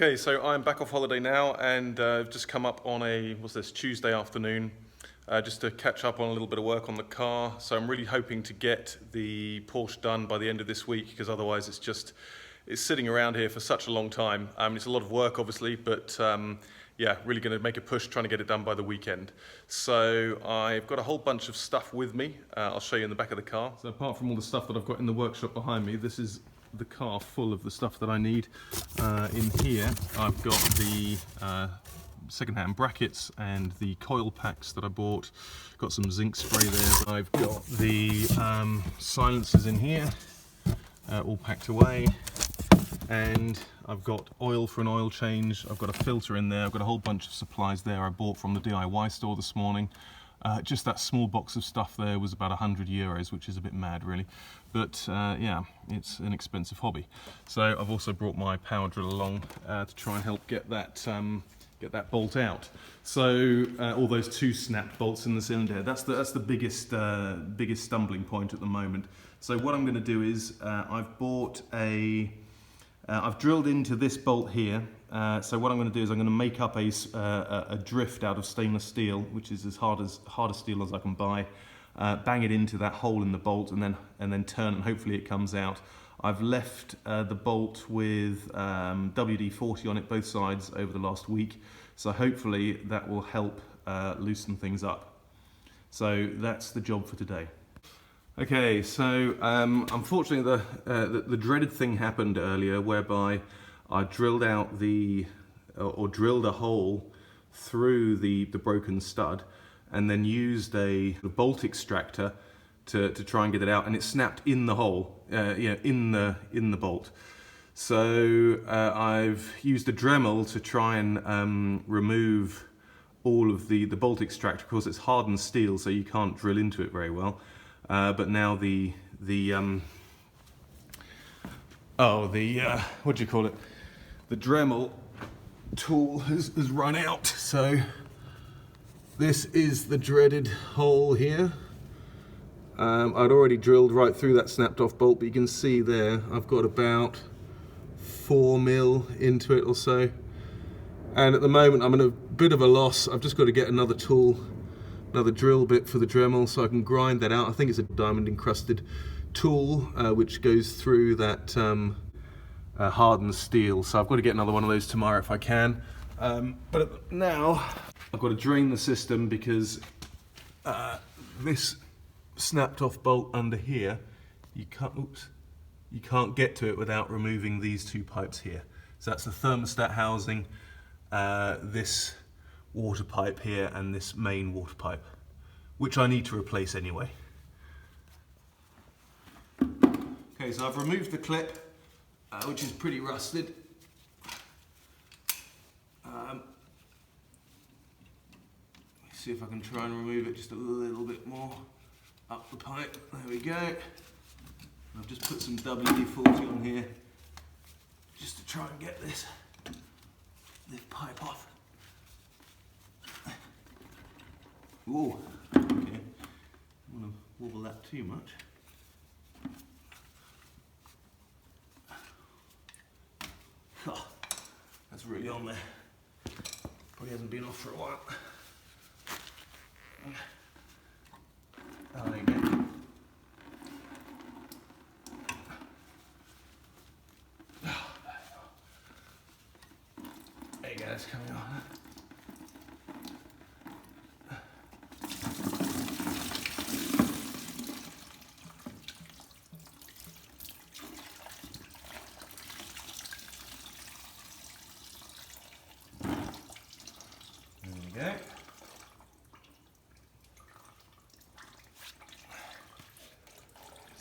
Okay, so I'm back off holiday now, and I've just come up on a, what's this, Tuesday afternoon, just to catch up on a little bit of work on the car. So I'm really hoping to get the Porsche done by the end of this week, because otherwise it's sitting around here for such a long time. It's a lot of work, obviously, but yeah, really going to make a push trying to get it done by the weekend. So I've got a whole bunch of stuff with me. I'll show you in the back of the car. So apart from all the stuff that I've got in the workshop behind me, this is the car full of the stuff that I need. In here I've got the second-hand brackets and the coil packs that I bought. Got some zinc spray there. I've got the silencers in here, all packed away, and I've got oil for an oil change. I've got a filter in there. I've got a whole bunch of supplies there I bought from the DIY store this morning. Just that small box of stuff there was about €100, which is a bit mad really, but yeah, it's an expensive hobby. So I've also brought my power drill along to try and help get that bolt out. So all those two snapped bolts in the cylinder, that's the biggest stumbling point at the moment. So what I'm going to do is I've drilled into this bolt here. So what I'm going to do is I'm going to make up a drift out of stainless steel, which is as hard a steel as I can buy. Bang it into that hole in the bolt, and then turn, and hopefully it comes out. I've left the bolt with WD-40 on it both sides over the last week, so hopefully that will help loosen things up. So that's the job for today. Okay, so unfortunately the dreaded thing happened earlier, whereby I drilled out drilled a hole through the broken stud, and then used a bolt extractor to try and get it out, and it snapped in the hole, in the bolt. So I've used a Dremel to try and remove all of the bolt extractor. Of course, it's hardened steel, so you can't drill into it very well. But now what do you call it? The Dremel tool has run out, so this is the dreaded hole here. I'd already drilled right through that snapped off bolt, but you can see there I've got about 4 mil into it or so, and at the moment I'm in a bit of a loss. I've just got to get another tool, another drill bit for the Dremel, so I can grind that out. I think it's a diamond encrusted tool which goes through that hardened steel, so I've got to get another one of those tomorrow if I can. But now I've got to drain the system, because this snapped off bolt under here, you can't get to it without removing these two pipes here. So that's the thermostat housing, this water pipe here, and this main water pipe, which I need to replace anyway. Okay, so I've removed the clip, which is pretty rusted. See if I can try and remove it just a little bit more up the pipe. There we go. I've just put some WD-40 on here just to try and get this pipe off. Ooh, okay. I don't want to wobble that too much. Oh, that's really on there. Probably hasn't been off for a while. Oh, there you go. There you go, it's coming on. There we go.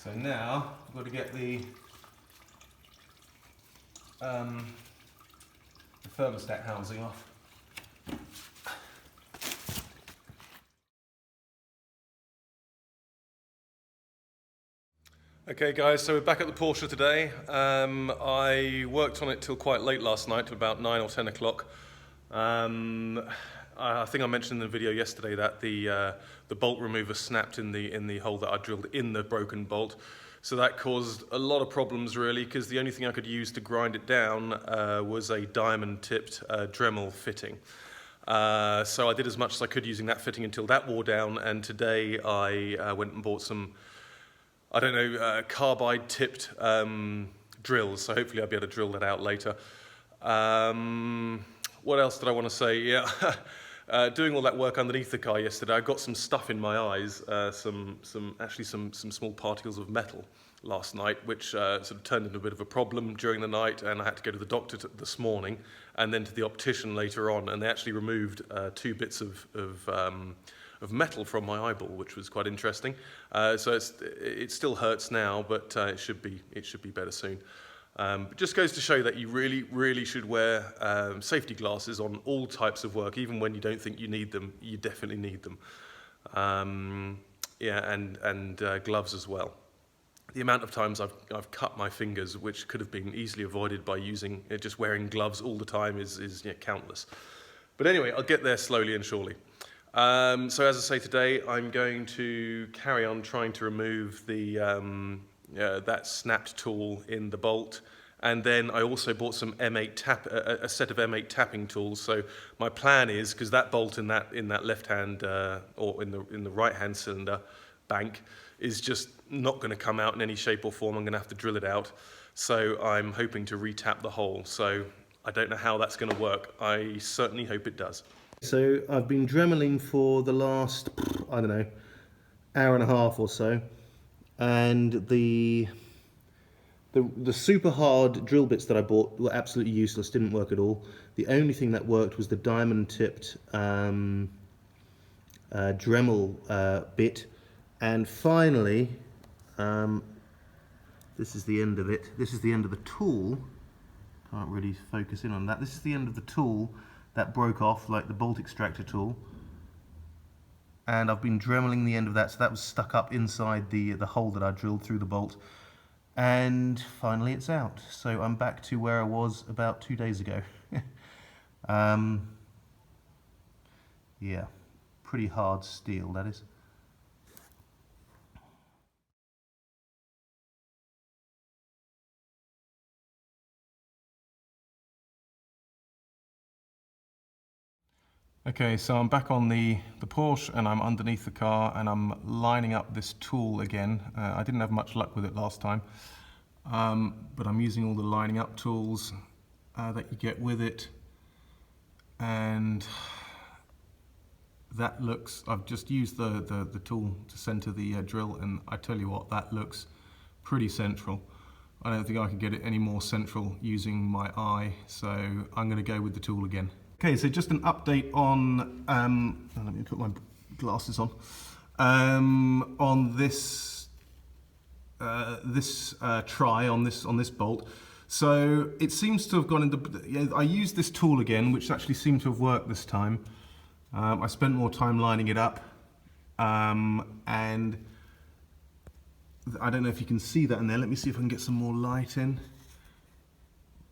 So now I've got to get the thermostat housing off. Okay guys, so we're back at the Porsche today. I worked on it till quite late last night, till about 9 or 10 o'clock. I I think I mentioned in the video yesterday that the bolt remover snapped in the hole that I drilled in the broken bolt. So that caused a lot of problems really, because the only thing I could use to grind it down was a diamond-tipped Dremel fitting. So I did as much as I could using that fitting until that wore down, and today I went and bought some, I don't know, carbide-tipped drills, so hopefully I'll be able to drill that out later. What else did I want to say? Yeah, doing all that work underneath the car yesterday, I got some stuff in my eyes, some small particles of metal last night, which sort of turned into a bit of a problem during the night, and I had to go to the doctor this morning, and then to the optician later on, and they actually removed 2 bits of metal from my eyeball, which was quite interesting. So it still hurts now, but it should be better soon. It just goes to show that you really should wear safety glasses on all types of work, even when you don't think you need them. You definitely need them. Yeah, and gloves as well. The amount of times I've cut my fingers, which could have been easily avoided by using just wearing gloves all the time, is countless. But anyway, I'll get there slowly and surely. So as I say, today I'm going to carry on trying to remove that snapped tool in the bolt, and then I also bought some M8 a set of M8 tapping tools. So my plan is, because that bolt in that left hand or in the right hand cylinder bank is just not going to come out in any shape or form. I'm going to have to drill it out. So I'm hoping to re-tap the hole. So I don't know how that's going to work. I certainly hope it does. So I've been dremeling for the last, I don't know, hour and a half or so, and the super hard drill bits that I bought were absolutely useless, didn't work at all. The only thing that worked was the diamond tipped Dremel bit, and finally, this is the end of it. This is the end of the tool. Can't really focus in on that. This is the end of the tool that broke off, like the bolt extractor tool. And I've been dremeling the end of that, so that was stuck up inside the hole that I drilled through the bolt. And finally it's out. So I'm back to where I was about 2 days ago. Yeah, pretty hard steel, that is. Okay, so I'm back on the Porsche, and I'm underneath the car, and I'm lining up this tool again. I didn't have much luck with it last time, but I'm using all the lining up tools that you get with it, and that looks, I've just used the tool to center the drill, and I tell you what, that looks pretty central. I don't think I can get it any more central using my eye, so I'm going to go with the tool again. Okay, so just an update on, let me put my glasses on this try on this bolt. So it seems to have gone into, I used this tool again, which actually seemed to have worked this time. I spent more time lining it up, and I don't know if you can see that in there. Let me see if I can get some more light in.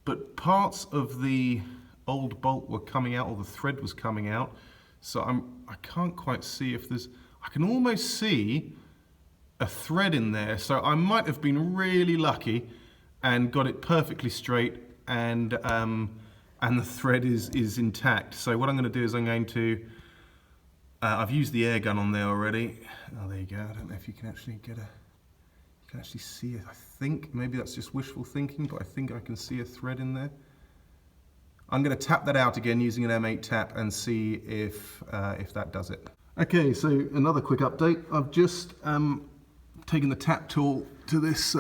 But parts of the old bolt were coming out, or the thread was coming out, so I can't quite see if there's, I can almost see a thread in there, so I might have been really lucky and got it perfectly straight, and the thread is intact. So what I'm going to do is I'm going to, I've used the air gun on there already. Oh, there you go. I don't know if you can actually get you can actually see it. I think maybe that's just wishful thinking, but I think I can see a thread in there. I'm going to tap that out again using an M8 tap and see if that does it. Okay, so another quick update. I've just taken the tap tool to this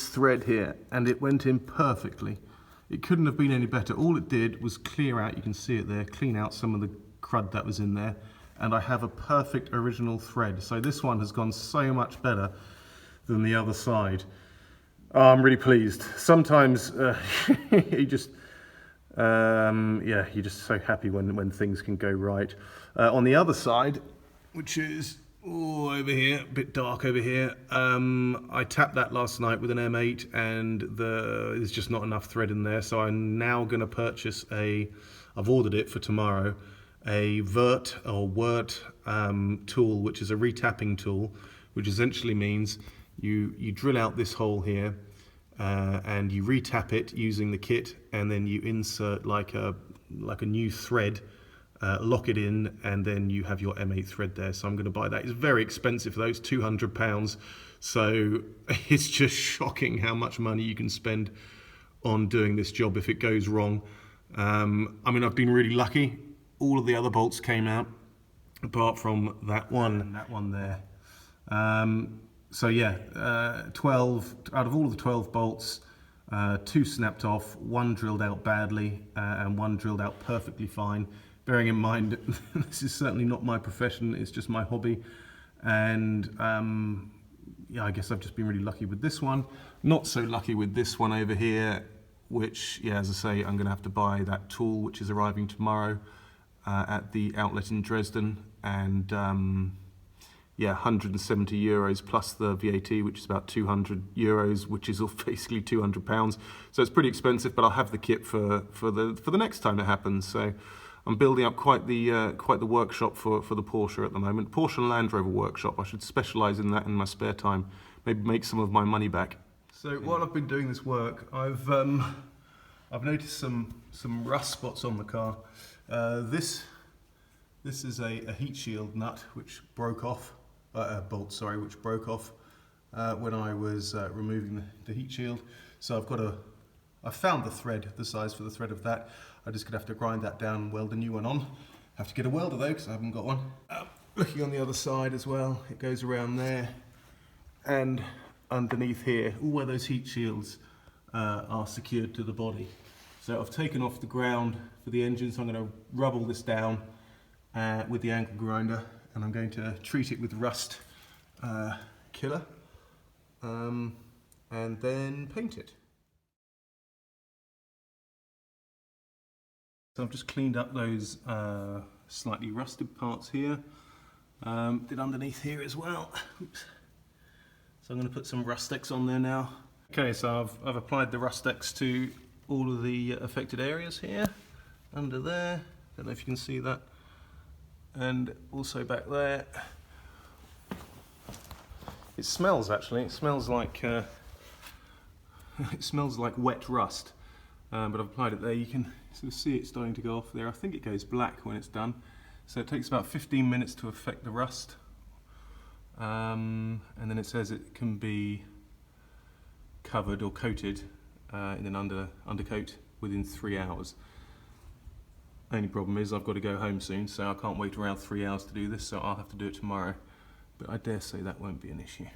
thread here, and it went in perfectly. It couldn't have been any better. All it did was clear out, you can see it there, clean out some of the crud that was in there, and I have a perfect original thread. So this one has gone so much better than the other side. Oh, I'm really pleased. Sometimes you just, you're just so happy when things can go right. On the other side, which is Oh, over here, a bit dark over here. I tapped that last night with an M8 and there's just not enough thread in there, so I'm now going to purchase I've ordered it for tomorrow, a Wert tool, which is a retapping tool, which essentially means you drill out this hole here and you retap it using the kit, and then you insert like a new thread, lock it in, and then you have your M8 thread there. So I'm going to buy that. It's very expensive though, it's £200. So it's just shocking how much money you can spend on doing this job if it goes wrong. I mean, I've been really lucky. All of the other bolts came out, apart from that one and that one there. So yeah, 12 out of all of the 12 bolts, 2 snapped off, 1 drilled out badly, and 1 drilled out perfectly fine. Bearing in mind, this is certainly not my profession, it's just my hobby. And yeah, I guess I've just been really lucky with this one. Not so lucky with this one over here, which, yeah, as I say, I'm going to have to buy that tool, which is arriving tomorrow at the outlet in Dresden. And yeah, 170 euros plus the VAT, which is about 200 euros, which is basically 200 pounds. So it's pretty expensive, but I'll have the kit for the next time it happens. So I'm building up quite the workshop for the Porsche at the moment. Porsche and Land Rover workshop. I should specialise in that in my spare time. Maybe make some of my money back. So while I've been doing this work, I've noticed some rust spots on the car. This is a heat shield nut which broke off, bolt, sorry, which broke off when I was removing the heat shield. So I found the thread, the size for the thread of that. I'm just gonna have to grind that down and weld a new one on. Have to get a welder though, because I haven't got one. Looking on the other side as well, it goes around there and underneath here, where those heat shields are secured to the body. So I've taken off the ground for the engine, so I'm going to rub all this down with the angle grinder, and I'm going to treat it with rust killer and then paint it. So I've just cleaned up those slightly rusted parts here, did underneath here as well. Oops. So I'm going to put some Rustex on there now. Okay, so I've applied the Rustex to all of the affected areas here, under there, don't know if you can see that, and also back there. It smells actually, it smells like wet rust, but I've applied it there. You can sort of see it starting to go off there. I think it goes black when it's done, so it takes about 15 minutes to affect the rust. And then it says it can be covered or coated in an undercoat within 3 hours. Only problem is I've got to go home soon, so I can't wait around 3 hours to do this, so I'll have to do it tomorrow. But I dare say that won't be an issue.